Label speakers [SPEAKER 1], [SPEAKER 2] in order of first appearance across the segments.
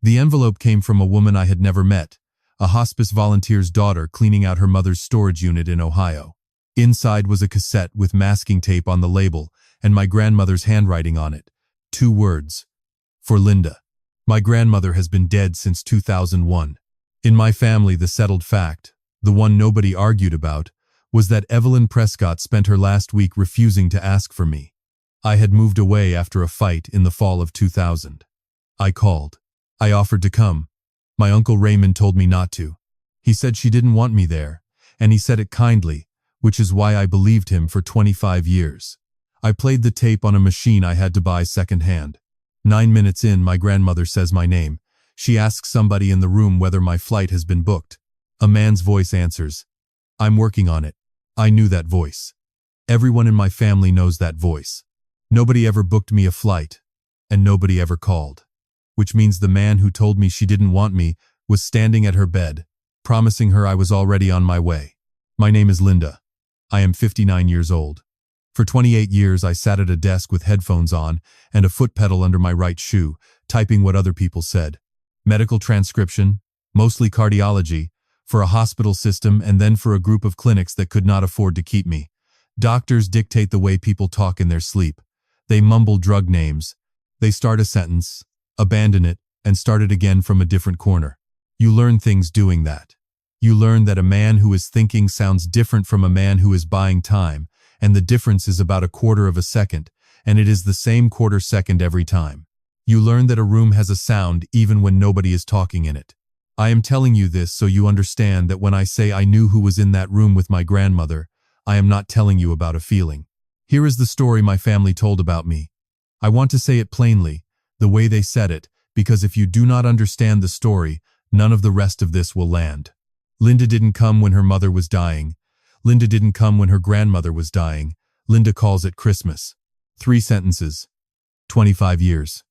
[SPEAKER 1] The envelope came from a woman I had never met, a hospice volunteer's daughter cleaning out her mother's storage unit in Ohio. Inside was a cassette with masking tape on the label and my grandmother's handwriting on it. 2 words. For Linda. My grandmother has been dead since 2001. In my family, the settled fact, the one nobody argued about, was that Evelyn Prescott spent her last week refusing to ask for me. I had moved away after a fight in the fall of 2000. I called. I offered to come. My uncle Raymond told me not to. He said she didn't want me there, and he said it kindly, which is why I believed him for 25 years. I played the tape on a machine I had to buy secondhand. 9 minutes in, my grandmother says my name. She asks somebody in the room whether my flight has been booked. A man's voice answers. I'm working on it. I knew that voice. Everyone in my family knows that voice. Nobody ever booked me a flight, and nobody ever called. Which means the man who told me she didn't want me was standing at her bed, promising her I was already on my way. My name is Linda. I am 59 years old. For 28 years I sat at a desk with headphones on and a foot pedal under my right shoe, typing what other people said. Medical transcription, mostly cardiology, for a hospital system and then for a group of clinics that could not afford to keep me. Doctors dictate the way people talk in their sleep. They mumble drug names. They start a sentence, abandon it, and start it again from a different corner. You learn things doing that. You learn that a man who is thinking sounds different from a man who is buying time, and the difference is about 1/4 of a second, and it is the same 1/4 second every time. You learn that a room has a sound even when nobody is talking in it. I am telling you this so you understand that when I say I knew who was in that room with my grandmother, I am not telling you about a feeling. Here is the story my family told about me. I want to say it plainly, the way they said it, because if you do not understand the story, none of the rest of this will land. Linda didn't come when her mother was dying. Linda didn't come when her grandmother was dying. Linda calls it Christmas. 3 sentences. 25 years.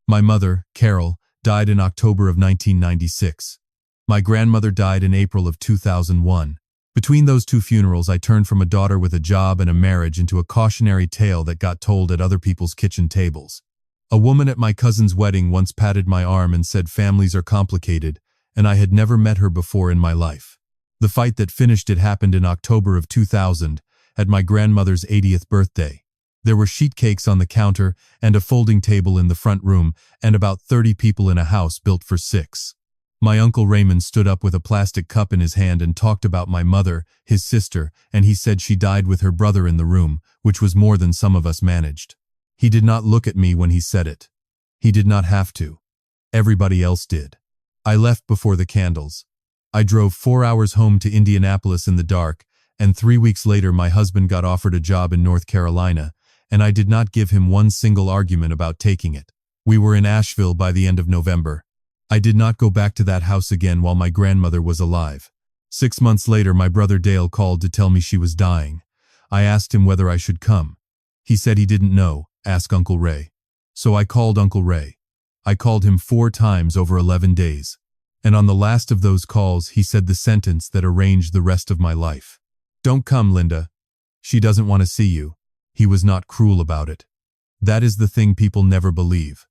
[SPEAKER 1] My mother, Carol, died in October of 1996. My grandmother died in April of 2001. Between those 2 funerals, I turned from a daughter with a job and a marriage into a cautionary tale that got told at other people's kitchen tables. A woman at my cousin's wedding once patted my arm and said families are complicated, and I had never met her before in my life. The fight that finished it happened in October of 2000, at my grandmother's 80th birthday. There were sheet cakes on the counter and a folding table in the front room and about 30 people in a house built for 6. My uncle Raymond stood up with a plastic cup in his hand and talked about my mother, his sister, and he said she died with her brother in the room, which was more than some of us managed. He did not look at me when he said it. He did not have to. Everybody else did. I left before the candles. I drove 4 hours home to Indianapolis in the dark, and 3 weeks later my husband got offered a job in North Carolina, and I did not give him one single argument about taking it. We were in Asheville by the end of November. I did not go back to that house again while my grandmother was alive. 6 months later, my brother Dale called to tell me she was dying. I asked him whether I should come. He said he didn't know, ask Uncle Ray. So I called Uncle Ray. I called him 4 times over 11 days. And on the last of those calls, he said the sentence that arranged the rest of my life. Don't come, Linda. She doesn't want to see you. He was not cruel about it. That is the thing people never believe.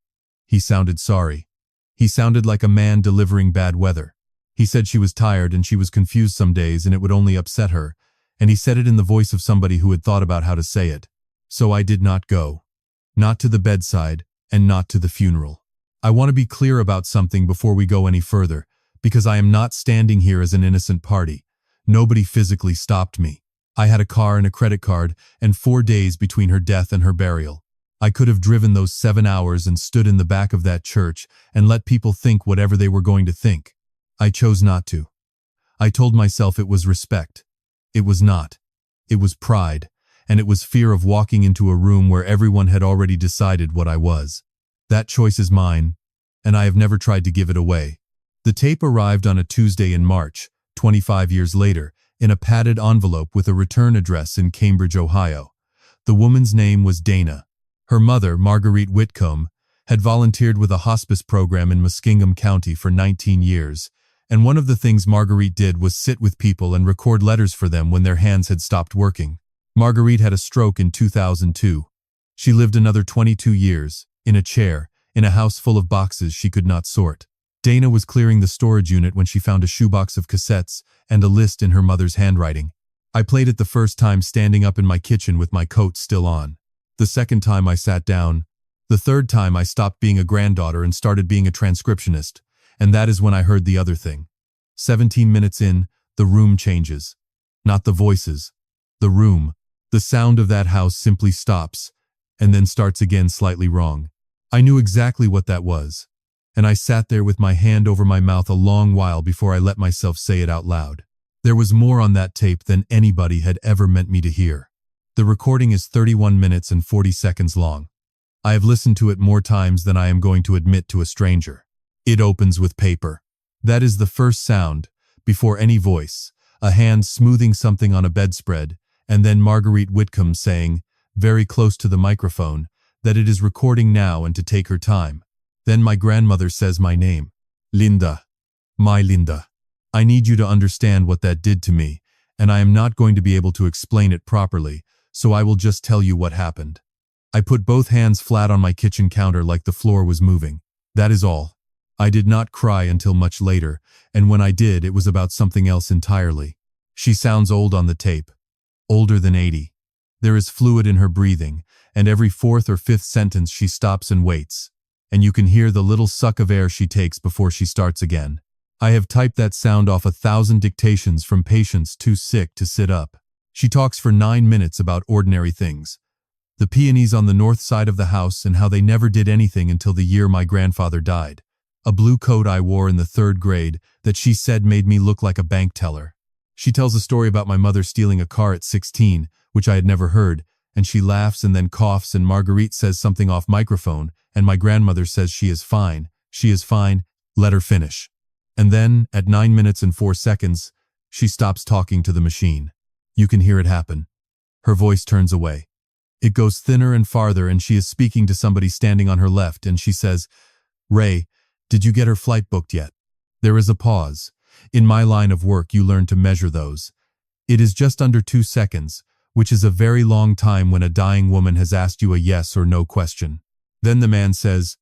[SPEAKER 1] He sounded sorry. He sounded like a man delivering bad weather. He said she was tired and she was confused some days and it would only upset her, and he said it in the voice of somebody who had thought about how to say it. So I did not go. Not to the bedside, and not to the funeral. I want to be clear about something before we go any further, because I am not standing here as an innocent party. Nobody physically stopped me. I had a car and a credit card, and 4 days between her death and her burial. I could have driven those 7 hours and stood in the back of that church and let people think whatever they were going to think. I chose not to. I told myself it was respect. It was not. It was pride, and it was fear of walking into a room where everyone had already decided what I was. That choice is mine, and I have never tried to give it away. The tape arrived on a Tuesday in March, 25 years later, in a padded envelope with a return address in Cambridge, Ohio. The woman's name was Dana. Her mother, Marguerite Whitcomb, had volunteered with a hospice program in Muskingum County for 19 years, and one of the things Marguerite did was sit with people and record letters for them when their hands had stopped working. Marguerite had a stroke in 2002. She lived another 22 years, in a chair, in a house full of boxes she could not sort. Dana was clearing the storage unit when she found a shoebox of cassettes and a list in her mother's handwriting. I played it the first time standing up in my kitchen with my coat still on. The second time I sat down. The third time I stopped being a granddaughter and started being a transcriptionist, and that is when I heard the other thing. 17 minutes in, the room changes. Not the voices. The room. The sound of that house simply stops, and then starts again slightly wrong. I knew exactly what that was, and I sat there with my hand over my mouth a long while before I let myself say it out loud. There was more on that tape than anybody had ever meant me to hear. The recording is 31 minutes and 40 seconds long. I have listened to it more times than I am going to admit to a stranger. It opens with paper. That is the first sound, before any voice, a hand smoothing something on a bedspread, and then Marguerite Whitcomb saying, very close to the microphone, that it is recording now and to take her time. Then my grandmother says my name. Linda. My Linda. I need you to understand what that did to me, and I am not going to be able to explain it properly, so I will just tell you what happened. I put both hands flat on my kitchen counter like the floor was moving. That is all. I did not cry until much later, and when I did, it was about something else entirely. She sounds old on the tape. Older than 80. There is fluid in her breathing, and every fourth or fifth sentence she stops and waits, and you can hear the little suck of air she takes before she starts again. I have typed that sound off 1,000 dictations from patients too sick to sit up. She talks for 9 minutes about ordinary things. The peonies on the north side of the house and how they never did anything until the year my grandfather died. A blue coat I wore in the 3rd grade that she said made me look like a bank teller. She tells a story about my mother stealing a car at 16, which I had never heard, and she laughs and then coughs, and Marguerite says something off microphone, and my grandmother says she is fine, let her finish. And then, at 9 minutes and 4 seconds, she stops talking to the machine. You can hear it happen. Her voice turns away. It goes thinner and farther, and she is speaking to somebody standing on her left, and she says, "Ray, did you get her flight booked yet?" There is a pause. In my line of work, you learn to measure those. It is just under 2 seconds, which is a very long time when a dying woman has asked you a yes or no question. Then the man says,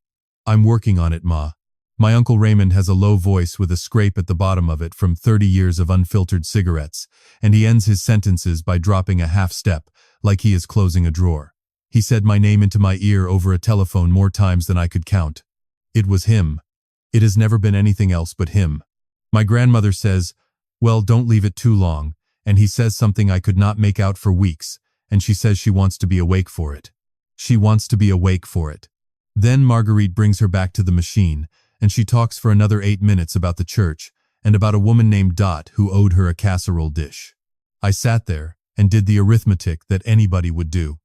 [SPEAKER 1] "I'm working on it, Ma." My Uncle Raymond has a low voice with a scrape at the bottom of it from 30 years of unfiltered cigarettes, and he ends his sentences by dropping a half step, like he is closing a drawer. He said my name into my ear over a telephone more times than I could count. It was him. It has never been anything else but him. My grandmother says, "Well, don't leave it too long," and he says something I could not make out for weeks, and she says she wants to be awake for it. She wants to be awake for it. Then Marguerite brings her back to the machine, and she talks for another 8 minutes about the church and about a woman named Dot who owed her a casserole dish. I sat there and did the arithmetic that anybody would do.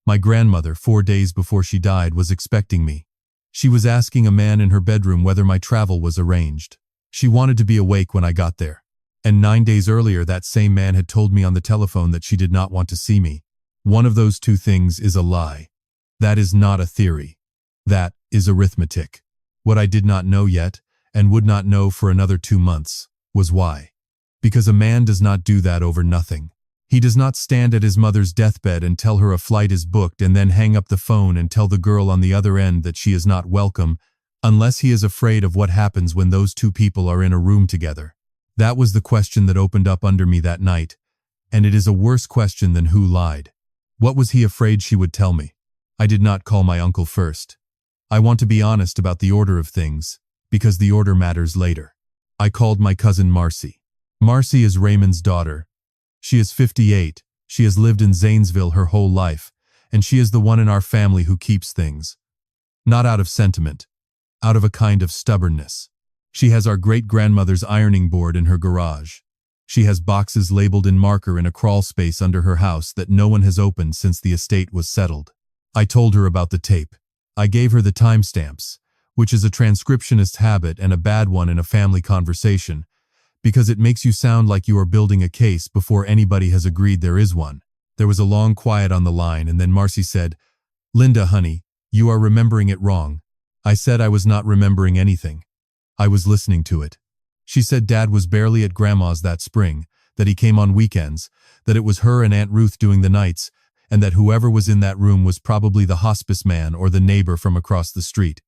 [SPEAKER 1] My grandmother, 4 days before she died, was expecting me. She was asking a man in her bedroom whether my travel was arranged. She wanted to be awake when I got there. And 9 days earlier, that same man had told me on the telephone that she did not want to see me. One of those two things is a lie. That is not a theory. That is arithmetic. What I did not know yet, and would not know for another 2 months, was why. Because a man does not do that over nothing. He does not stand at his mother's deathbed and tell her a flight is booked and then hang up the phone and tell the girl on the other end that she is not welcome, unless he is afraid of what happens when those two people are in a room together. That was the question that opened up under me that night, and it is a worse question than who lied. What was he afraid she would tell me? I did not call my uncle first. I want to be honest about the order of things, because the order matters later. I called my cousin Marcy. Marcy is Raymond's daughter. She is 58, she has lived in Zanesville her whole life, and she is the one in our family who keeps things. Not out of sentiment, out of a kind of stubbornness. She has our great-grandmother's ironing board in her garage. She has boxes labeled in marker in a crawl space under her house that no one has opened since the estate was settled. I told her about the tape. I gave her the timestamps, which is a transcriptionist's habit and a bad one in a family conversation, because it makes you sound like you are building a case before anybody has agreed there is one. There was a long quiet on the line, and then Marcy said, "Linda, honey, you are remembering it wrong." I said I was not remembering anything. I was listening to it. She said Dad was barely at Grandma's that spring, that he came on weekends, that it was her and Aunt Ruth doing the nights, and that whoever was in that room was probably the hospice man or the neighbor from across the street.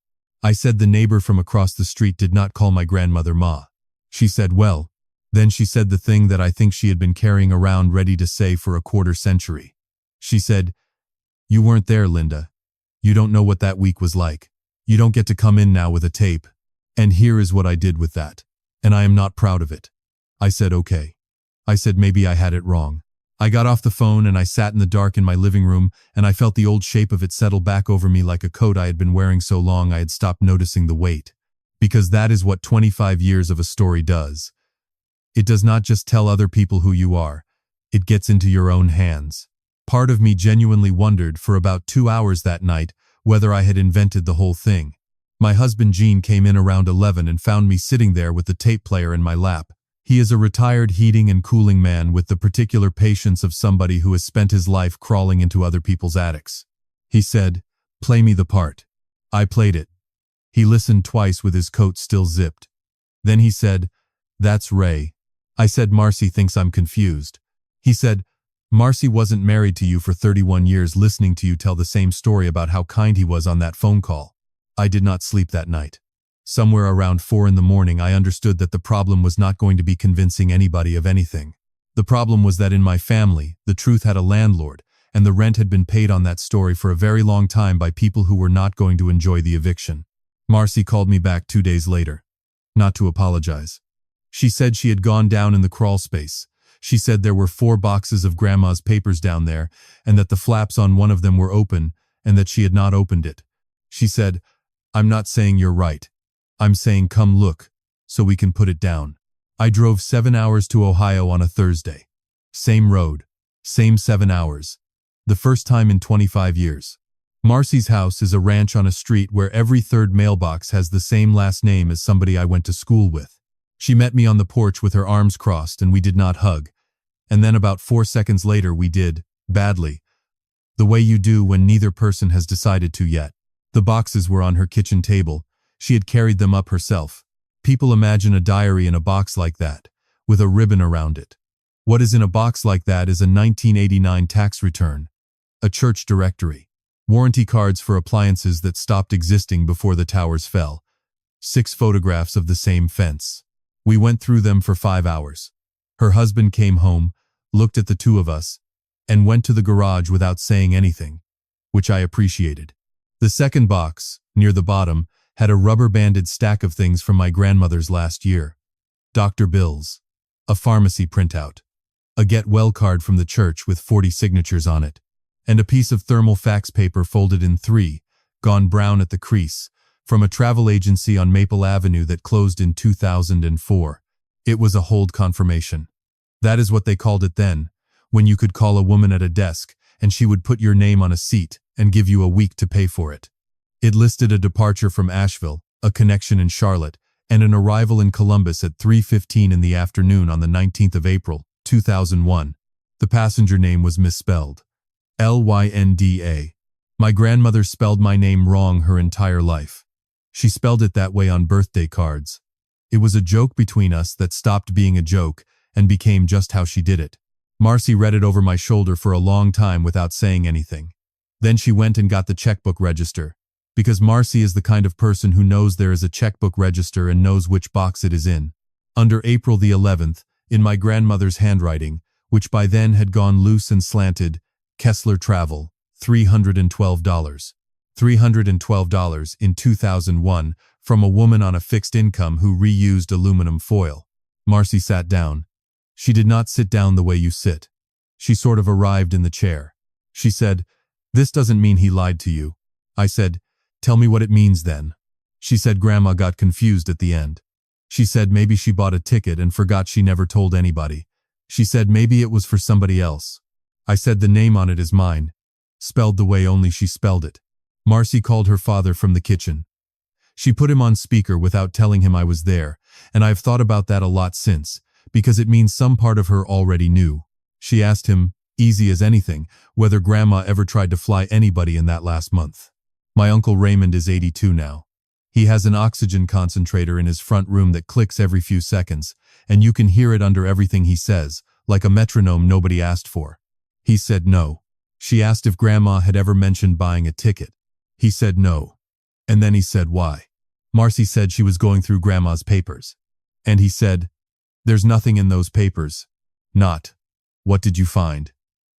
[SPEAKER 1] I said the neighbor from across the street did not call my grandmother Ma. She said, well. Then she said the thing that I think she had been carrying around ready to say for a quarter century. She said, you weren't there, Linda. You don't know what that week was like. You don't get to come in now with a tape. And here is what I did with that. And I am not proud of it. I said, okay. I said maybe I had it wrong. I got off the phone and I sat in the dark in my living room, and I felt the old shape of it settle back over me like a coat I had been wearing so long I had stopped noticing the weight. Because that is what 25 years of a story does. It does not just tell other people who you are. It gets into your own hands. Part of me genuinely wondered for about 2 hours that night whether I had invented the whole thing. My husband Gene came in around 11 and found me sitting there with the tape player in my lap. He is a retired heating and cooling man with the particular patience of somebody who has spent his life crawling into other people's attics. He said, play me the part. I played it. He listened twice with his coat still zipped. Then he said, that's Ray. I said, Marcy thinks I'm confused. He said, Marcy wasn't married to you for 31 years listening to you tell the same story about how kind he was on that phone call. I did not sleep that night. Somewhere around 4 in the morning, I understood that the problem was not going to be convincing anybody of anything. The problem was that in my family, the truth had a landlord, and the rent had been paid on that story for a very long time by people who were not going to enjoy the eviction. Marcy called me back 2 days later. Not to apologize. She said she had gone down in the crawl space. She said there were 4 boxes of Grandma's papers down there, and that the flaps on one of them were open, and that she had not opened it. She said, I'm not saying you're right. I'm saying come look, so we can put it down. I drove 7 hours to Ohio on a Thursday. Same road. Same 7 hours. The first time in 25 years. Marcy's house is a ranch on a street where every third mailbox has the same last name as somebody I went to school with. She met me on the porch with her arms crossed and we did not hug. And then about 4 seconds later we did, badly. The way you do when neither person has decided to yet. The boxes were on her kitchen table. She had carried them up herself. People imagine a diary in a box like that, with a ribbon around it. What is in a box like that is a 1989 tax return, a church directory, warranty cards for appliances that stopped existing before the towers fell, 6 photographs of the same fence. We went through them for 5 hours. Her husband came home, looked at the 2 of us, and went to the garage without saying anything, which I appreciated. The second box, near the bottom, had a rubber-banded stack of things from my grandmother's last year. Doctor bills, a pharmacy printout, a get well card from the church with 40 signatures on it, and a piece of thermal fax paper folded in 3, gone brown at the crease, from a travel agency on Maple Avenue that closed in 2004. It was a hold confirmation. That is what they called it then, when you could call a woman at a desk and she would put your name on a seat and give you a week to pay for it. It listed a departure from Asheville, a connection in Charlotte, and an arrival in Columbus at 3:15 in the afternoon on the 19th of April, 2001. The passenger name was misspelled. Lynda. My grandmother spelled my name wrong her entire life. She spelled it that way on birthday cards. It was a joke between us that stopped being a joke and became just how she did it. Marcy read it over my shoulder for a long time without saying anything. Then she went and got the checkbook register. Because Marcy is the kind of person who knows there is a checkbook register and knows which box it is in. Under April the 11th, in my grandmother's handwriting, which by then had gone loose and slanted, Kessler Travel, $312. $312 in 2001 from a woman on a fixed income who reused aluminum foil. Marcy sat down. She did not sit down the way you sit. She sort of arrived in the chair. She said, "This doesn't mean he lied to you." I said, "Tell me what it means then." She said Grandma got confused at the end. She said maybe she bought a ticket and forgot she never told anybody. She said maybe it was for somebody else. I said the name on it is mine, spelled the way only she spelled it. Marcy called her father from the kitchen. She put him on speaker without telling him I was there, and I've thought about that a lot since, because it means some part of her already knew. She asked him, easy as anything, whether Grandma ever tried to fly anybody in that last month. My Uncle Raymond is 82 now. He has an oxygen concentrator in his front room that clicks every few seconds, and you can hear it under everything he says, like a metronome nobody asked for. He said no. She asked if Grandma had ever mentioned buying a ticket. He said no. And then he said why. Marcy said she was going through Grandma's papers. And he said, "There's nothing in those papers." Not, "What did you find?"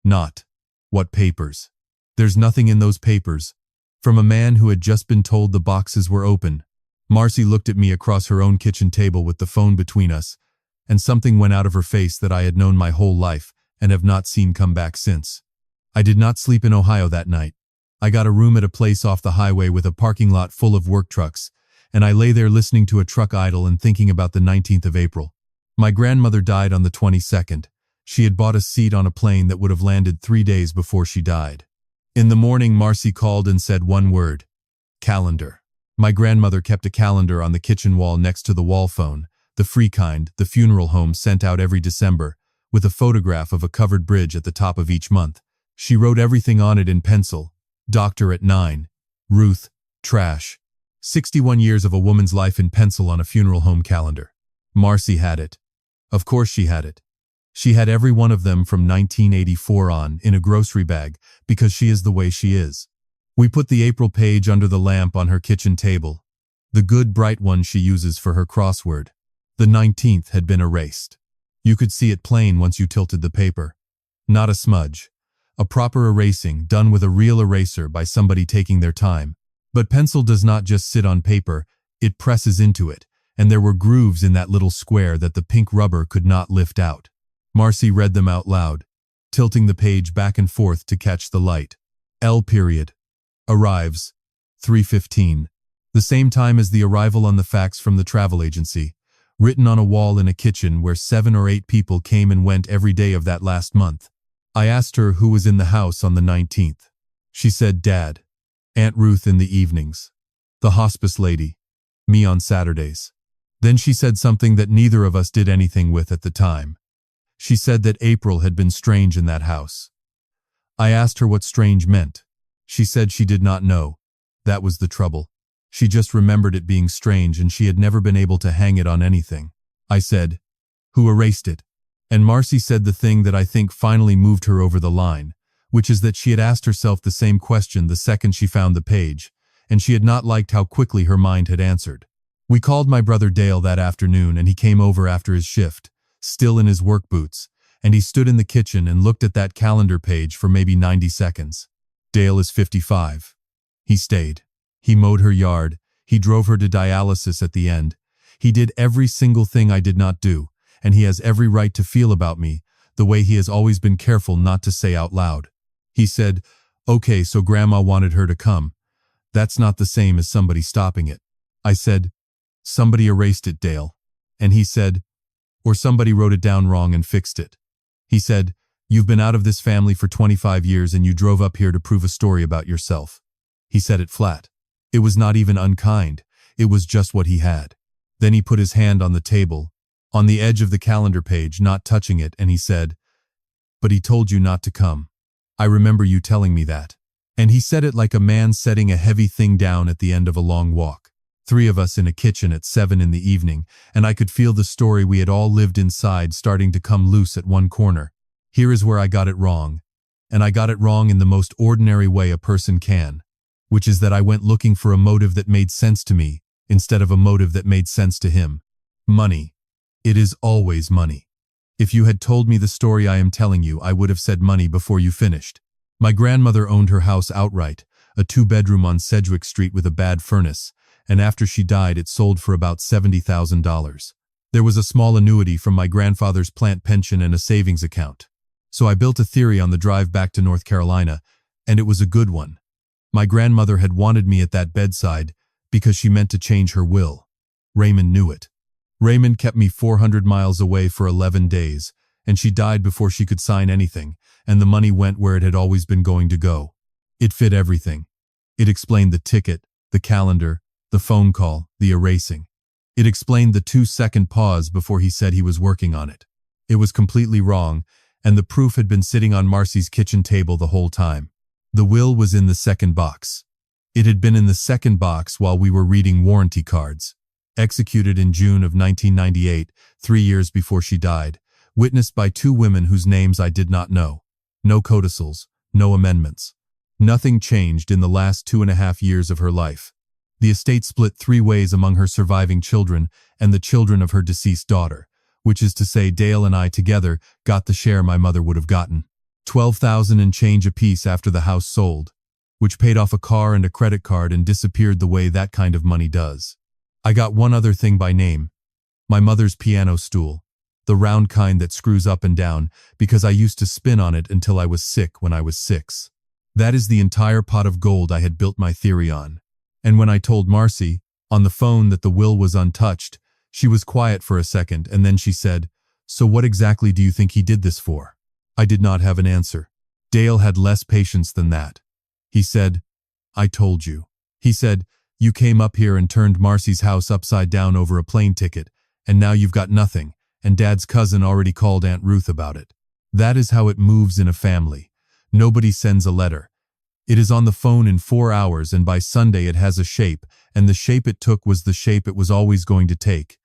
[SPEAKER 1] Not, "What papers?" "There's nothing in those papers." From a man who had just been told the boxes were open. Marcy looked at me across her own kitchen table with the phone between us, and something went out of her face that I had known my whole life and have not seen come back since. I did not sleep in Ohio that night. I got a room at a place off the highway with a parking lot full of work trucks, and I lay there listening to a truck idle and thinking about the 19th of April. My grandmother died on the 22nd. She had bought a seat on a plane that would have landed 3 days before she died. In the morning, Marcy called and said one word: calendar. My grandmother kept a calendar on the kitchen wall next to the wall phone, the free kind the funeral home sent out every December, with a photograph of a covered bridge at the top of each month. She wrote everything on it in pencil: Doctor at 9, Ruth, trash. 61 years of a woman's life in pencil on a funeral home calendar. Marcy had it. Of course she had it. She had every one of them from 1984 on in a grocery bag, because she is the way she is. We put the April page under the lamp on her kitchen table, the good bright one she uses for her crossword. The 19th had been erased. You could see it plain once you tilted the paper. Not a smudge. A proper erasing done with a real eraser by somebody taking their time. But pencil does not just sit on paper, it presses into it, and there were grooves in that little square that the pink rubber could not lift out. Marcy read them out loud, tilting the page back and forth to catch the light. L period. Arrives. 3:15. The same time as the arrival on the fax from the travel agency, written on a wall in a kitchen where 7 or 8 people came and went every day of that last month. I asked her who was in the house on the 19th. She said Dad, Aunt Ruth in the evenings, the hospice lady, me on Saturdays. Then she said something that neither of us did anything with at the time. She said that April had been strange in that house. I asked her what strange meant. She said she did not know. That was the trouble. She just remembered it being strange and she had never been able to hang it on anything. I said, "Who erased it?" And Marcy said the thing that I think finally moved her over the line, which is that she had asked herself the same question the second she found the page, and she had not liked how quickly her mind had answered. We called my brother Dale that afternoon and he came over after his shift, still in his work boots, and he stood in the kitchen and looked at that calendar page for maybe 90 seconds. Dale is 55. He stayed. He mowed her yard. He drove her to dialysis at the end. He did every single thing I did not do, and he has every right to feel about me the way he has always been careful not to say out loud. He said, "Okay, so Grandma wanted her to come. That's not the same as somebody stopping it." I said, "Somebody erased it, Dale." And he said, "Or somebody wrote it down wrong and fixed it." He said, "You've been out of this family for 25 years and you drove up here to prove a story about yourself." He said it flat. It was not even unkind. It was just what he had. Then he put his hand on the table, on the edge of the calendar page, not touching it, and he said, "But he told you not to come. I remember you telling me that." And he said it like a man setting a heavy thing down at the end of a long walk. 3 of us in a kitchen at 7 in the evening, and I could feel the story we had all lived inside starting to come loose at one corner. Here is where I got it wrong. And I got it wrong in the most ordinary way a person can, which is that I went looking for a motive that made sense to me, instead of a motive that made sense to him. Money. It is always money. If you had told me the story I am telling you, I would have said money before you finished. My grandmother owned her house outright, a 2-bedroom on Sedgwick Street with a bad furnace, and after she died it sold for about $70,000. There was a small annuity from my grandfather's plant pension and a savings account. So I built a theory on the drive back to North Carolina, and it was a good one. My grandmother had wanted me at that bedside because she meant to change her will. Raymond knew it. Raymond kept me 400 miles away for 11 days, and she died before she could sign anything, and the money went where it had always been going to go. It fit everything. It explained the ticket, the calendar, the phone call, the erasing. It explained the 2-second pause before he said he was working on it. It was completely wrong, and the proof had been sitting on Marcy's kitchen table the whole time. The will was in the second box. It had been in the second box while we were reading warranty cards. Executed in June of 1998, 3 years before she died, witnessed by 2 women whose names I did not know. No codicils, no amendments. Nothing changed in the last 2.5 years of her life. The estate split 3 ways among her surviving children and the children of her deceased daughter, which is to say Dale and I together got the share my mother would have gotten. 12,000 and change apiece after the house sold, which paid off a car and a credit card and disappeared the way that kind of money does. I got one other thing by name. My mother's piano stool, the round kind that screws up and down, because I used to spin on it until I was sick when I was 6. That is the entire pot of gold I had built my theory on. And when I told Marcy, on the phone, that the will was untouched, she was quiet for a second and then she said, "So what exactly do you think he did this for?" I did not have an answer. Dale had less patience than that. He said, "I told you." He said, "You came up here and turned Marcy's house upside down over a plane ticket, and now you've got nothing, and Dad's cousin already called Aunt Ruth about it." That is how it moves in a family. Nobody sends a letter. It is on the phone in 4 hours, and by Sunday it has a shape, and the shape it took was the shape it was always going to take.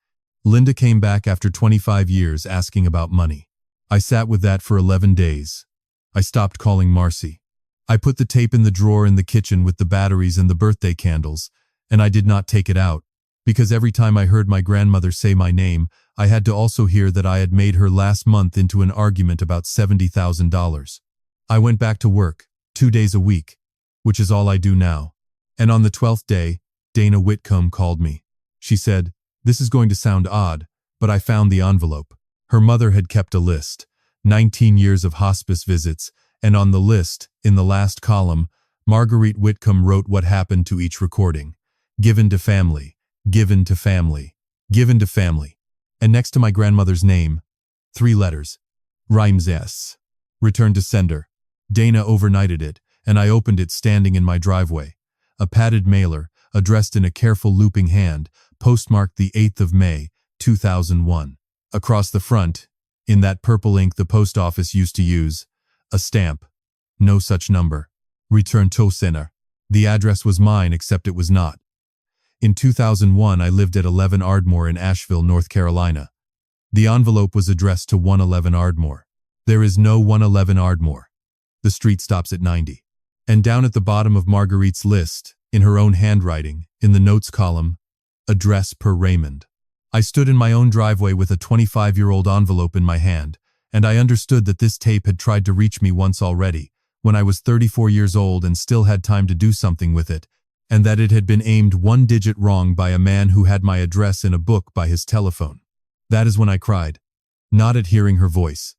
[SPEAKER 1] Linda came back after 25 years asking about money. I sat with that for 11 days. I stopped calling Marcy. I put the tape in the drawer in the kitchen with the batteries and the birthday candles, and I did not take it out, because every time I heard my grandmother say my name, I had to also hear that I had made her last month into an argument about $70,000. I went back to work, 2 days a week, which is all I do now. And on the 12th day, Dana Whitcomb called me. She said, "This is going to sound odd, but I found the envelope." Her mother had kept a list, 19 years of hospice visits, and on the list, in the last column, Marguerite Whitcomb wrote what happened to each recording. Given to family, given to family, given to family. And next to my grandmother's name, 3 letters. Rhymes S. Return to sender. Dana overnighted it, and I opened it standing in my driveway. A padded mailer, addressed in a careful looping hand, postmarked the 8th of May, 2001. Across the front, in that purple ink the post office used to use, a stamp. No such number. Return to sender. The address was mine, except it was not. In 2001, I lived at 11 Ardmore in Asheville, North Carolina. The envelope was addressed to 111 Ardmore. There is no 111 Ardmore. The street stops at 90. And down at the bottom of Marguerite's list, in her own handwriting, in the notes column, address per Raymond. I stood in my own driveway with a 25-year-old envelope in my hand, and I understood that this tape had tried to reach me once already, when I was 34 years old and still had time to do something with it, and that it had been aimed 1 digit wrong by a man who had my address in a book by his telephone. That is when I cried. Not at hearing her voice.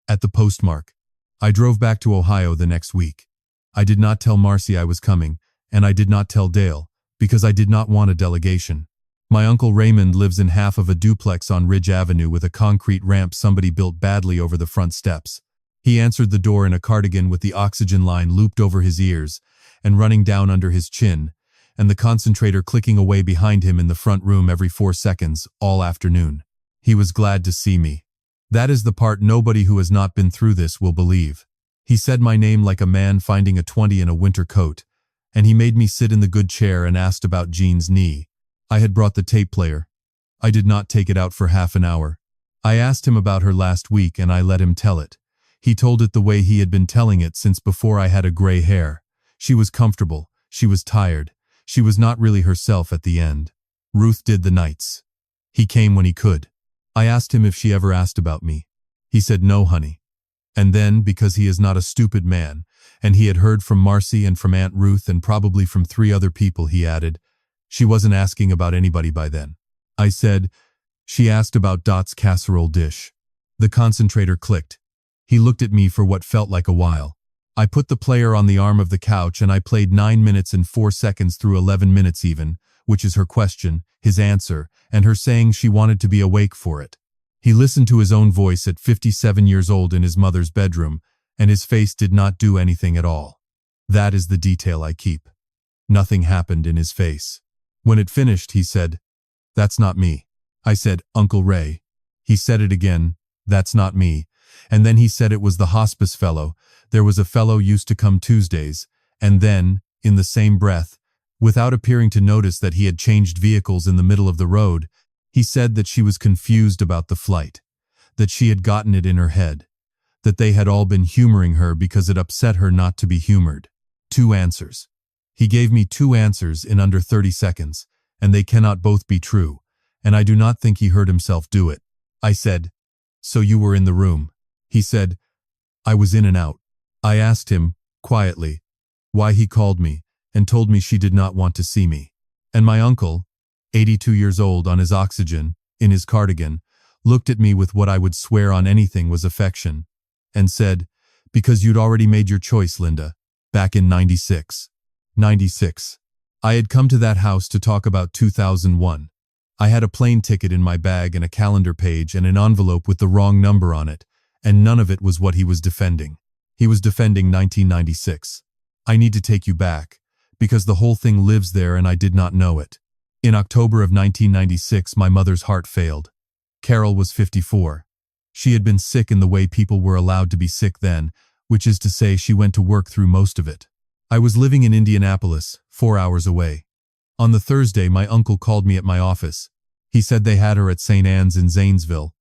[SPEAKER 1] At the postmark. I drove back to Ohio the next week. I did not tell Marcy I was coming, and I did not tell Dale, because I did not want a delegation. My uncle Raymond lives in half of a duplex on Ridge Avenue with a concrete ramp somebody built badly over the front steps. He answered the door in a cardigan with the oxygen line looped over his ears and running down under his chin, and the concentrator clicking away behind him in the front room every 4 seconds, all afternoon. He was glad to see me. That is the part nobody who has not been through this will believe. He said my name like a man finding a 20 in a winter coat, and he made me sit in the good chair and asked about Jean's knee. I had brought the tape player. I did not take it out for half an hour. I asked him about her last week and I let him tell it. He told it the way he had been telling it since before I had a gray hair. She was comfortable. She was tired. She was not really herself at the end. Ruth did the nights. He came when he could. I asked him if she ever asked about me. He said no, honey. And then, because he is not a stupid man, and he had heard from Marcy and from Aunt Ruth and probably from 3 other people, he added, she wasn't asking about anybody by then. I said, she asked about Dot's casserole dish. The concentrator clicked. He looked at me for what felt like a while. I put the player on the arm of the couch and I played 9 minutes and 4 seconds through 11 minutes even, which is her question, his answer, and her saying she wanted to be awake for it. He listened to his own voice at 57 years old in his mother's bedroom, and his face did not do anything at all. That is the detail I keep. Nothing happened in his face. When it finished, he said, "That's not me." I said, "Uncle Ray." He said it again, "That's not me." And then he said it was the hospice fellow. There was a fellow used to come Tuesdays, and then, in the same breath, without appearing to notice that he had changed vehicles in the middle of the road, he said that she was confused about the flight, that she had gotten it in her head, that they had all been humoring her because it upset her not to be humored. 2 answers. He gave me two answers in under 30 seconds, and they cannot both be true, and I do not think he heard himself do it. I said, "So you were in the room?" He said, "I was in and out." I asked him, quietly, why he called me, and told me she did not want to see me. And my uncle, 82 years old on his oxygen, in his cardigan, looked at me with what I would swear on anything was affection, and said, "Because you'd already made your choice, Linda, back in 96. 96. I had come to that house to talk about 2001. I had a plane ticket in my bag and a calendar page and an envelope with the wrong number on it, and none of it was what he was defending. He was defending 1996. I need to take you back, because the whole thing lives there and I did not know it. In October of 1996, my mother's heart failed. Carol was 54. She had been sick in the way people were allowed to be sick then, which is to say she went to work through most of it. I was living in Indianapolis, 4 hours away. On the Thursday, my uncle called me at my office. He said they had her at St. Anne's in Zanesville.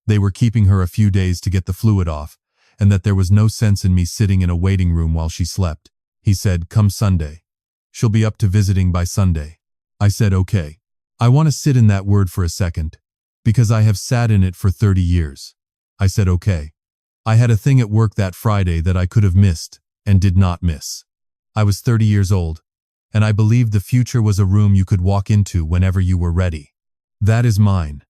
[SPEAKER 1] They were keeping her a few days to get the fluid off, and that there was no sense in me sitting in a waiting room while she slept. He said, "Come Sunday. She'll be up to visiting by Sunday." I said, "Okay." I want to sit in that word for a second, because I have sat in it for 30 years. I said, "Okay." I had a thing at work that Friday that I could have missed, and did not miss. I was 30 years old, and I believed the future was a room you could walk into whenever you were ready. That is mine.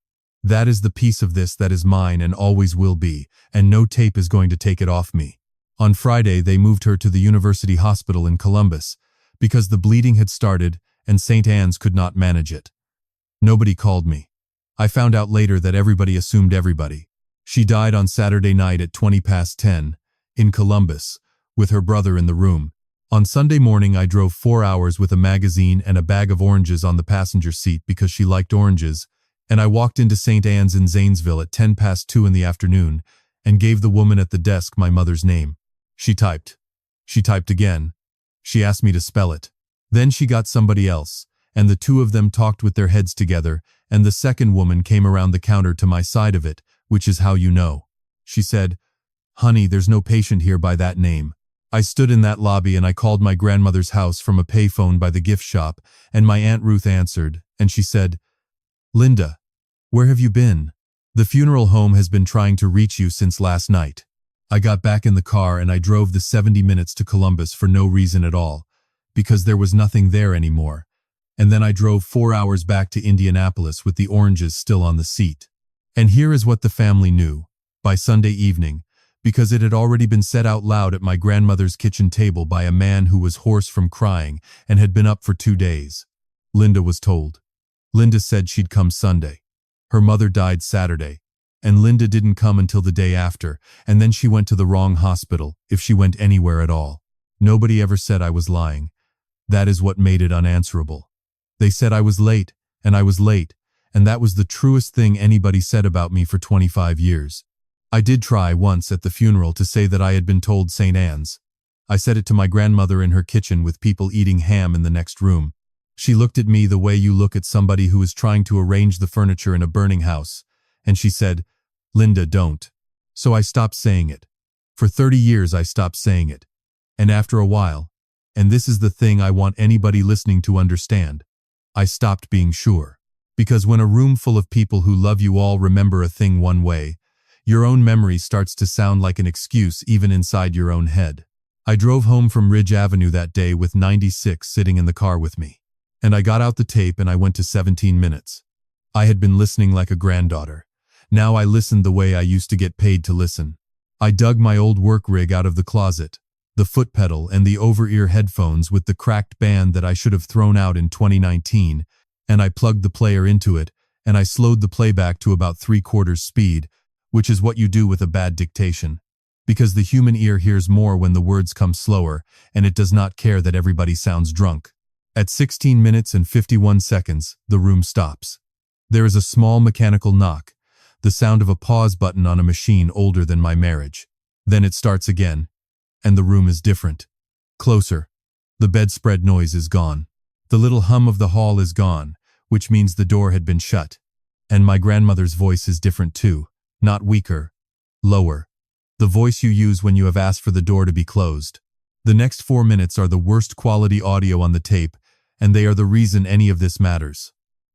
[SPEAKER 1] That is the piece of this that is mine and always will be, and no tape is going to take it off me. On Friday, they moved her to the University Hospital in Columbus, because the bleeding had started and St. Anne's could not manage it. Nobody called me. I found out later that everybody assumed everybody. She died on Saturday night at 10:20, in Columbus, with her brother in the room. On Sunday morning, I drove 4 hours with a magazine and a bag of oranges on the passenger seat because she liked oranges, and I walked into St. Anne's in Zanesville at 2:10 in the afternoon and gave the woman at the desk my mother's name. She typed. She typed again. She asked me to spell it. Then she got somebody else, and the two of them talked with their heads together, and the second woman came around the counter to my side of it, which is how you know. She said, "Honey, there's no patient here by that name." I stood in that lobby and I called my grandmother's house from a payphone by the gift shop, and my Aunt Ruth answered, and she said, "Linda, where have you been? The funeral home has been trying to reach you since last night." I got back in the car and I drove the 70 minutes to Columbus for no reason at all, because there was nothing there anymore. And then I drove 4 hours back to Indianapolis with the oranges still on the seat. And here is what the family knew, by Sunday evening, because it had already been said out loud at my grandmother's kitchen table by a man who was hoarse from crying and had been up for 2 days. Linda was told. Linda said she'd come Sunday. Her mother died Saturday, and Linda didn't come until the day after, and then she went to the wrong hospital, if she went anywhere at all. Nobody ever said I was lying. That is what made it unanswerable. They said I was late, and I was late, and that was the truest thing anybody said about me for 25 years. I did try once at the funeral to say that I had been told St. Anne's. I said it to my grandmother in her kitchen with people eating ham in the next room. She looked at me the way you look at somebody who is trying to arrange the furniture in a burning house, and she said, "Linda, don't." So I stopped saying it. For 30 years I stopped saying it. And after a while, and this is the thing I want anybody listening to understand, I stopped being sure. Because when a room full of people who love you all remember a thing one way, your own memory starts to sound like an excuse even inside your own head. I drove home from Ridge Avenue that day with 96 sitting in the car with me. And I got out the tape and I went to 17 minutes. I had been listening like a granddaughter. Now I listened the way I used to get paid to listen. I dug my old work rig out of the closet, the foot pedal and the over-ear headphones with the cracked band that I should have thrown out in 2019, and I plugged the player into it, and I slowed the playback to about 3/4 speed, which is what you do with a bad dictation. Because the human ear hears more when the words come slower, and it does not care that everybody sounds drunk. At 16 minutes and 51 seconds, the room stops. There is a small mechanical knock, the sound of a pause button on a machine older than my marriage. Then it starts again, and the room is different. Closer. The bedspread noise is gone. The little hum of the hall is gone, which means the door had been shut. And my grandmother's voice is different too, not weaker, lower. The voice you use when you have asked for the door to be closed. The next 4 minutes are the worst quality audio on the tape, and they are the reason any of this matters.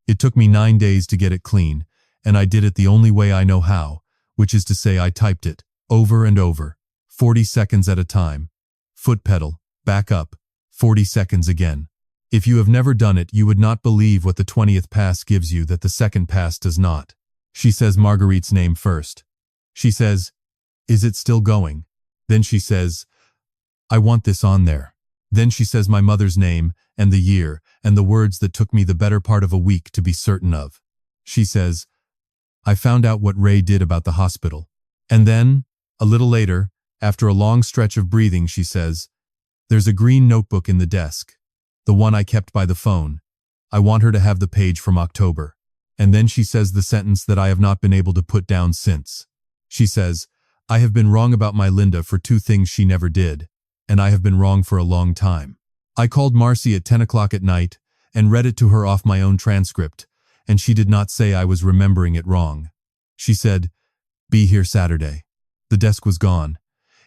[SPEAKER 1] It took me 9 days to get it clean, and I did it the only way I know how, which is to say I typed it, over and over, 40 seconds at a time. Foot pedal, back up, 40 seconds again. If you have never done it, you would not believe what the 20th pass gives you that the second pass does not. She says Marguerite's name first. She says, "Is it still going?" Then she says, "I want this on there." Then she says my mother's name, and the year, and the words that took me the better part of a week to be certain of. She says, "I found out what Ray did about the hospital." And then, a little later, after a long stretch of breathing, she says, "There's a green notebook in the desk. The one I kept by the phone. I want her to have the page from October." And then she says the sentence that I have not been able to put down since. She says, "I have been wrong about my Linda for 2 things she never did, and I have been wrong for a long time." I called Marcy at 10 o'clock at night and read it to her off my own transcript, and she did not say I was remembering it wrong. She said, "Be here Saturday." The desk was gone.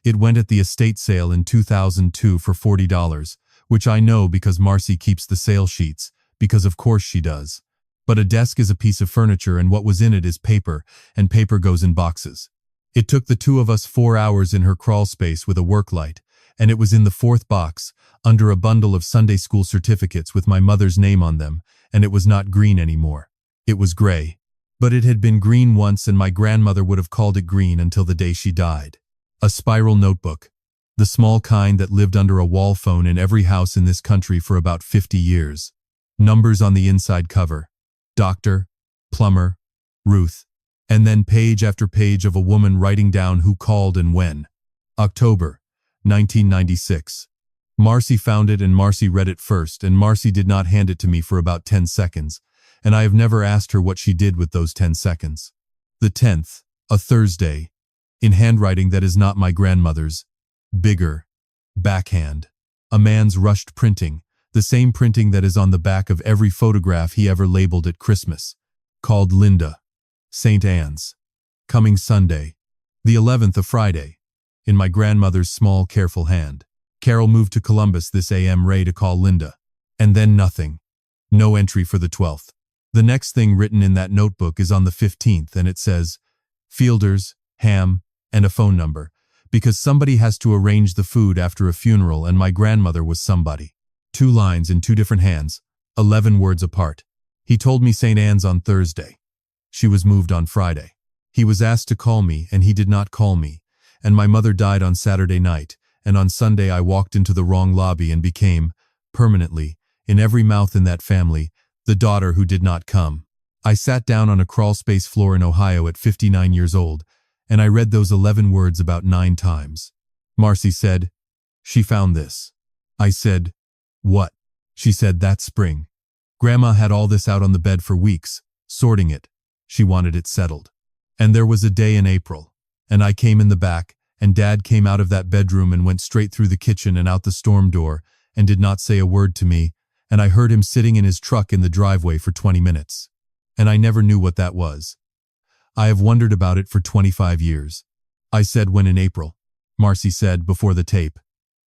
[SPEAKER 1] It went at the estate sale in 2002 for $40, which I know because Marcy keeps the sale sheets, because of course she does. But a desk is a piece of furniture, and what was in it is paper, and paper goes in boxes. It took the 2 of us 4 hours in her crawl space with a work light, and it was in the 4th box, under a bundle of Sunday school certificates with my mother's name on them, and it was not green anymore. It was gray. But it had been green once, and my grandmother would have called it green until the day she died. A spiral notebook. The small kind that lived under a wall phone in every house in this country for about 50 years. Numbers on the inside cover. Doctor, plumber, Ruth. And then page after page of a woman writing down who called and when. October, 1996. Marcy found it, and Marcy read it first, and Marcy did not hand it to me for about 10 seconds, and I have never asked her what she did with those 10 seconds. The 10th, a Thursday, in handwriting that is not my grandmother's. Bigger. Backhand. A man's rushed printing, the same printing that is on the back of every photograph he ever labeled at Christmas. Called Linda. St. Anne's. Coming Sunday. The 11th, a Friday. In my grandmother's small, careful hand. Carol moved to Columbus this AM. Ray to call Linda. And then nothing. No entry for the 12th. The next thing written in that notebook is on the 15th, and it says, Fielders, ham, and a phone number, because somebody has to arrange the food after a funeral, and my grandmother was somebody. 2 lines in 2 different hands, 11 words apart. He told me St. Anne's on Thursday. She was moved on Friday. He was asked to call me, and he did not call me, and my mother died on Saturday night, and on Sunday I walked into the wrong lobby and became, permanently, in every mouth in that family, the daughter who did not come. I sat down on a crawlspace floor in Ohio at 59 years old, and I read those 11 words about 9 times. Marcy said, "She found this." I said, "What?" She said, "That spring. Grandma had all this out on the bed for weeks, sorting it. She wanted it settled. And there was a day in April, and I came in the back, and Dad came out of that bedroom and went straight through the kitchen and out the storm door, and did not say a word to me, and I heard him sitting in his truck in the driveway for 20 minutes. And I never knew what that was. I have wondered about it for 25 years. I said, "When in April?" Marcy said, "Before the tape."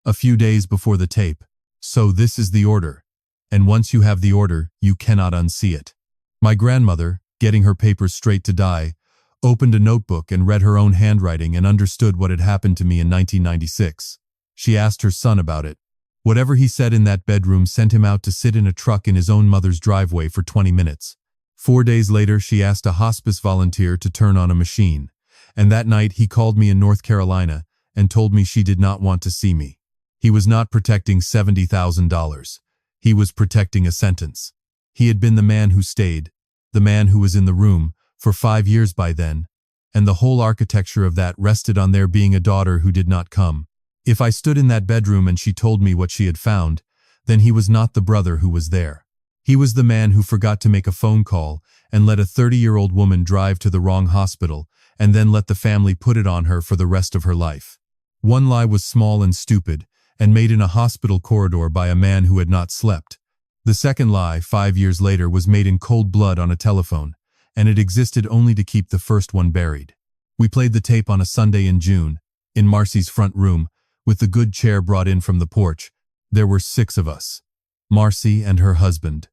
[SPEAKER 1] "A few days before the tape. So this is the order. And once you have the order, you cannot unsee it." My grandmother, getting her papers straight to die, opened a notebook and read her own handwriting and understood what had happened to me in 1996. She asked her son about it. Whatever he said in that bedroom sent him out to sit in a truck in his own mother's driveway for 20 minutes. 4 days later, she asked a hospice volunteer to turn on a machine, and that night he called me in North Carolina and told me she did not want to see me. He was not protecting $70,000. He was protecting a sentence. He had been the man who stayed, the man who was in the room, for 5 years by then, and the whole architecture of that rested on there being a daughter who did not come. If I stood in that bedroom and she told me what she had found, then he was not the brother who was there. He was the man who forgot to make a phone call and let a 30-year-old woman drive to the wrong hospital and then let the family put it on her for the rest of her life. One lie was small and stupid and made in a hospital corridor by a man who had not slept. The second lie, 5 years later, was made in cold blood on a telephone, and it existed only to keep the first one buried. We played the tape on a Sunday in June, in Marcy's front room, With the good chair brought in from the porch, there were 6 of us. Marcy and her husband.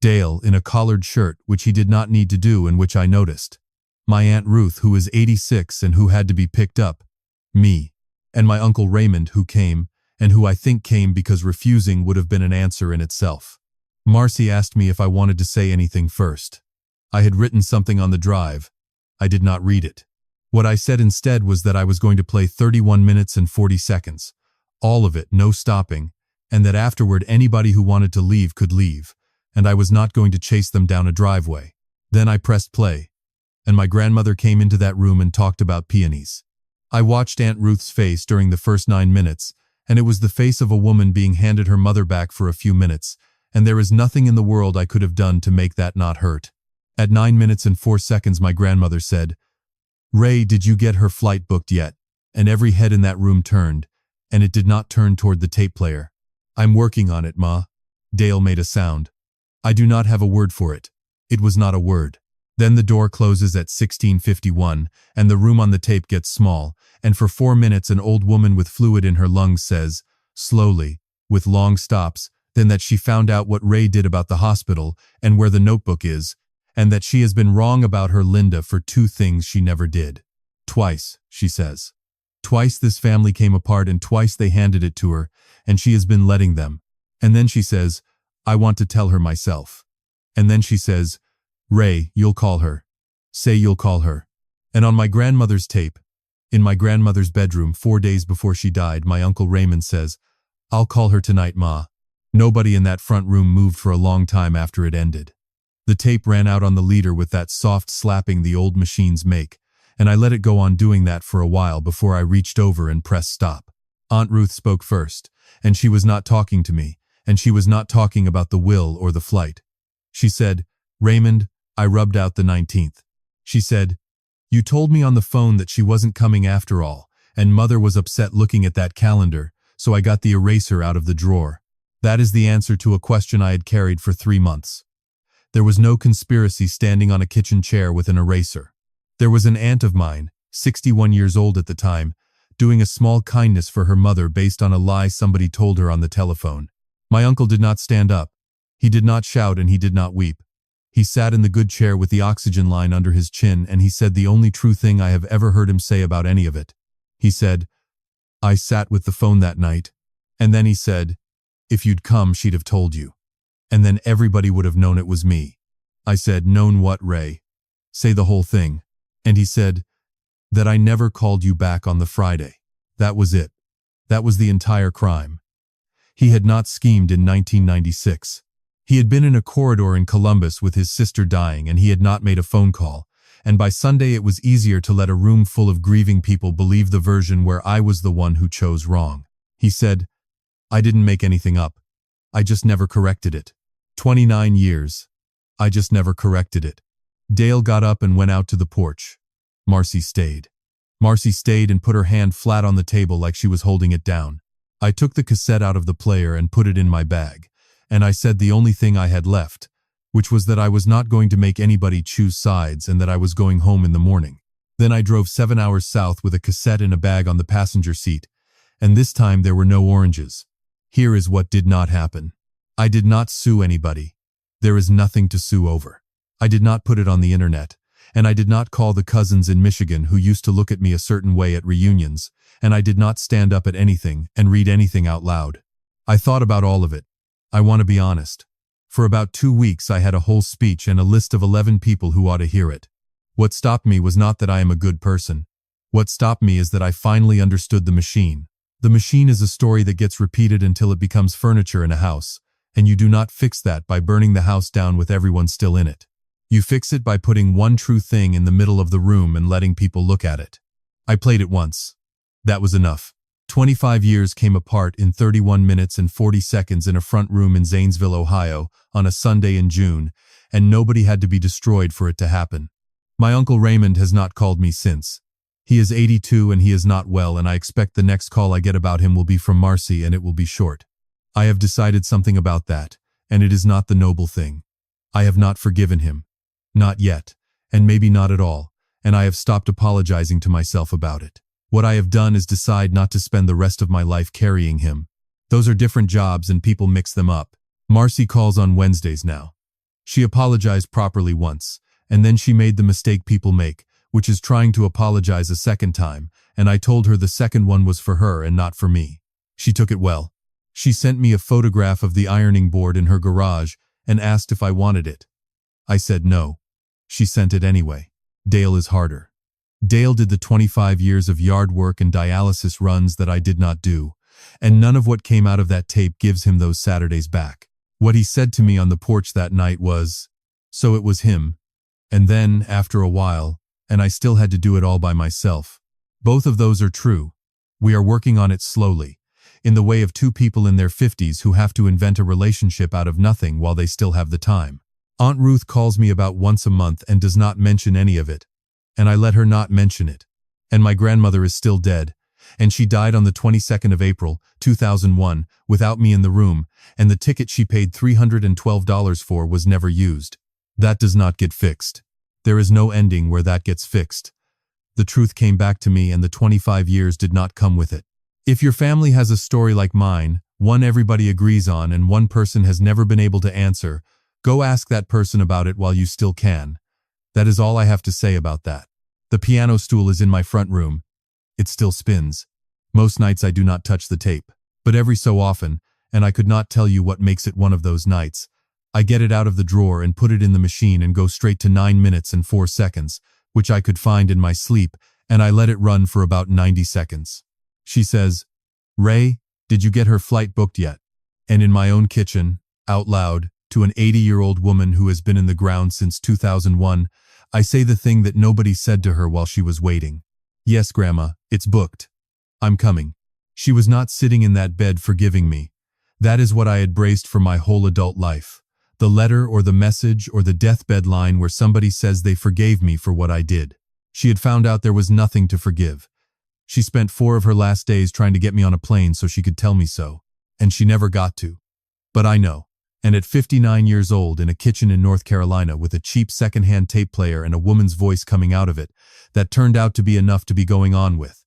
[SPEAKER 1] Dale in a collared shirt, which he did not need to do and which I noticed. My Aunt Ruth, who is 86 and who had to be picked up. Me. And my Uncle Raymond, who came, and who I think came because refusing would have been an answer in itself. Marcy asked me if I wanted to say anything first. I had written something on the drive. I did not read it. What I said instead was that I was going to play 31 minutes and 40 seconds. All of it, no stopping, and that afterward anybody who wanted to leave could leave, and I was not going to chase them down a driveway. Then I pressed play, and my grandmother came into that room and talked about peonies. I watched Aunt Ruth's face during the first 9 minutes, and it was the face of a woman being handed her mother back for a few minutes, and there is nothing in the world I could have done to make that not hurt. At 9 minutes and 4 seconds my grandmother said, "Ray, did you get her flight booked yet?" And every head in that room turned, and it did not turn toward the tape player. "I'm working on it, Ma." Dale made a sound. I do not have a word for it. It was not a word. Then the door closes at 16:51, and the room on the tape gets small, and for 4 minutes an old woman with fluid in her lungs says, slowly, with long stops, then that she found out what Ray did about the hospital and where the notebook is, and that she has been wrong about her Linda for 2 things she never did. Twice, she says. Twice this family came apart and twice they handed it to her, and she has been letting them. And then she says, "I want to tell her myself." And then she says, "Ray, you'll call her. Say you'll call her." And on my grandmother's tape, in my grandmother's bedroom 4 days before she died, my Uncle Raymond says, "I'll call her tonight, Ma." Nobody in that front room moved for a long time after it ended. The tape ran out on the leader with that soft slapping the old machines make, and I let it go on doing that for a while before I reached over and pressed stop. Aunt Ruth spoke first, and she was not talking to me, and she was not talking about the will or the flight. She said, "Raymond, I rubbed out the 19th. She said, "You told me on the phone that she wasn't coming after all, and Mother was upset looking at that calendar, so I got the eraser out of the drawer." That is the answer to a question I had carried for 3 months. There was no conspiracy standing on a kitchen chair with an eraser. There was an aunt of mine, 61 years old at the time, doing a small kindness for her mother based on a lie somebody told her on the telephone. My uncle did not stand up. He did not shout and he did not weep. He sat in the good chair with the oxygen line under his chin, and he said the only true thing I have ever heard him say about any of it. He said, "I sat with the phone that night." And then he said, "If you'd come, she'd have told you. And then everybody would have known it was me." I said, "Known what, Ray? Say the whole thing." And he said, "That I never called you back on the Friday. That was it. That was the entire crime." He had not schemed in 1996. He had been in a corridor in Columbus with his sister dying, and he had not made a phone call. And by Sunday it was easier to let a room full of grieving people believe the version where I was the one who chose wrong. He said, "I didn't make anything up. I just never corrected it. 29 years. I just never corrected it." Dale got up and went out to the porch. Marcy stayed. Marcy stayed and put her hand flat on the table like she was holding it down. I took the cassette out of the player and put it in my bag, and I said the only thing I had left, which was that I was not going to make anybody choose sides and that I was going home in the morning. Then I drove 7 hours south with a cassette in a bag on the passenger seat, and this time there were no oranges. Here is what did not happen. I did not sue anybody. There is nothing to sue over. I did not put it on the internet, and I did not call the cousins in Michigan who used to look at me a certain way at reunions, and I did not stand up at anything and read anything out loud. I thought about all of it. I want to be honest. For about 2 weeks I had a whole speech and a list of 11 people who ought to hear it. What stopped me was not that I am a good person. What stopped me is that I finally understood the machine. The machine is a story that gets repeated until it becomes furniture in a house, and you do not fix that by burning the house down with everyone still in it. You fix it by putting one true thing in the middle of the room and letting people look at it. I played it once. That was enough. 25 years came apart in 31 minutes and 40 seconds in a front room in Zanesville, Ohio, on a Sunday in June, and nobody had to be destroyed for it to happen. My Uncle Raymond has not called me since. He is 82 and he is not well, and I expect the next call I get about him will be from Marcy, and it will be short. I have decided something about that, and it is not the noble thing. I have not forgiven him. Not yet, and maybe not at all, and I have stopped apologizing to myself about it. What I have done is decide not to spend the rest of my life carrying him. Those are different jobs and people mix them up. Marcy calls on Wednesdays now. She apologized properly once, and then she made the mistake people make, which is trying to apologize a second time, and I told her the second one was for her and not for me. She took it well. She sent me a photograph of the ironing board in her garage and asked if I wanted it. I said no. She sent it anyway. Dale is harder. Dale did the 25 years of yard work and dialysis runs that I did not do, and none of what came out of that tape gives him those Saturdays back. What he said to me on the porch that night was, "So it was him." And then, after a while, and I still had to do it all by myself. Both of those are true. We are working on it slowly, in the way of two people in their 50s who have to invent a relationship out of nothing while they still have the time. Aunt Ruth calls me about once a month and does not mention any of it. And I let her not mention it. And my grandmother is still dead, and she died on the 22nd of April, 2001, without me in the room, and the ticket she paid $312 for was never used. That does not get fixed. There is no ending where that gets fixed. The truth came back to me and the 25 years did not come with it. If your family has a story like mine, one everybody agrees on and one person has never been able to answer, go ask that person about it while you still can. That is all I have to say about that. The piano stool is in my front room. It still spins. Most nights I do not touch the tape, but every so often, and I could not tell you what makes it one of those nights, I get it out of the drawer and put it in the machine and go straight to 9 minutes and 4 seconds, which I could find in my sleep, and I let it run for about 90 seconds. She says, "Ray, did you get her flight booked yet?" And in my own kitchen, out loud, to an 80-year-old woman who has been in the ground since 2001, I say the thing that nobody said to her while she was waiting. "Yes, Grandma, it's booked. I'm coming." She was not sitting in that bed forgiving me. That is what I had braced for my whole adult life. The letter or the message or the deathbed line where somebody says they forgave me for what I did. She had found out there was nothing to forgive. She spent 4 of her last days trying to get me on a plane so she could tell me so, and she never got to. But I know. And at 59 years old, in a kitchen in North Carolina with a cheap secondhand tape player and a woman's voice coming out of it, that turned out to be enough to be going on with.